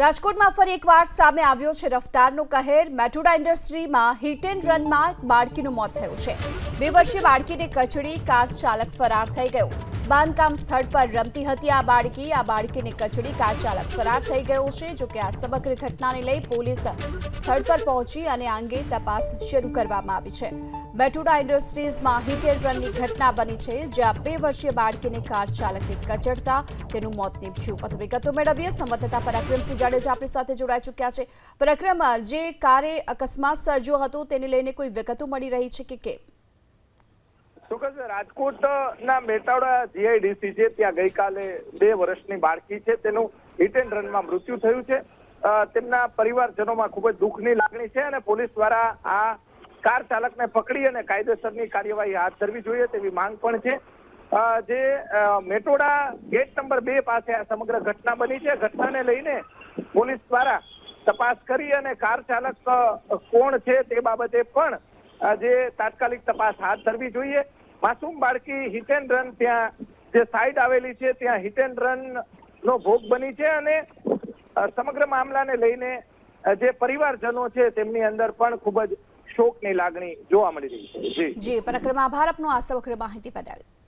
રાજકોટમાં ફરી એકવાર સામે આવ્યો છે રફતારનો કહેર। મેટોડા ઇન્ડસ્ટ્રીમાં હિટ એન્ડ રનમાં બાળકીનું મોત થયું છે। 2 વર્ષીય બાળકીને કચડી કાર ચાલક ફરાર થઈ ગયો। બાંધકામ સ્થળ પર રમતી હતી આ બાળકીને કચડી કાર ચાલક ફરાર થઈ ગયો છે। જોકે આ સમગ્ર ઘટનાને લઈ પોલીસ સ્થળ પર પહોંચી અને આ અંગે તપાસ શરૂ કરવામાં આવી છે। મેટોડા ઇન્ડસ્ટ્રીઝમાં હિટ એન્ડ રનની ઘટના બની છે, જ્યાં 2 વર્ષીય બાળકીને કાર ચાલકે કચડતા તેનું મોત નીપજ્યું। વધુ વિગતો મેળવીએ સંવાદદાતા પરાક્રમસિંહ જાડેજા આપણી સાથે જોડાઈ ચૂક્યા છે। પરાક્રમ, જે કારે અકસ્માત સર્જ્યો હતો તેને લઈને કોઈ વિગતો મળી રહી છે કે કેમ? રાજકોટના મેટાડા જીઆઈડીસી છે, ત્યાં ગઈકાલે 2 વર્ષની બાળકી છે, તેનું હિટ એન્ડ રનમાં મૃત્યુ થયું છે। તેમના પરિવારજનોમાં ખૂબ જ દુઃખની લાગણી છે અને પોલીસ દ્વારા આ કાર ચાલકને પકડી અને કાયદેસરની કાર્યવાહી હાથ ધરવી જોઈએ તેવી માંગ પણ છે। જે મેટોડા ગેટ નંબર 2 પાસે આ સમગ્ર ઘટના બની છે। ઘટનાને લઈને પોલીસ દ્વારા તપાસ કરી અને કાર ચાલક કોણ છે તે બાબતે પણ જે તાત્કાલિક તપાસ હાથ ધરવી જોઈએ। માસૂમ બાળકી હિટ એન્ડ રન ત્યાં જે સાઈડ આવેલી છે ત્યાં હિટ એન્ડ રન નો ભોગ બની છે અને સમગ્ર મામલાને લઈને જે પરિવારજનો છે તેમની અંદર પણ ખૂબ જ શોકની લાગણી જોવા મળી રહી છે। જી પરાક્રમ, આભાર આપનો આ સમગ્ર માહિતી બદલ।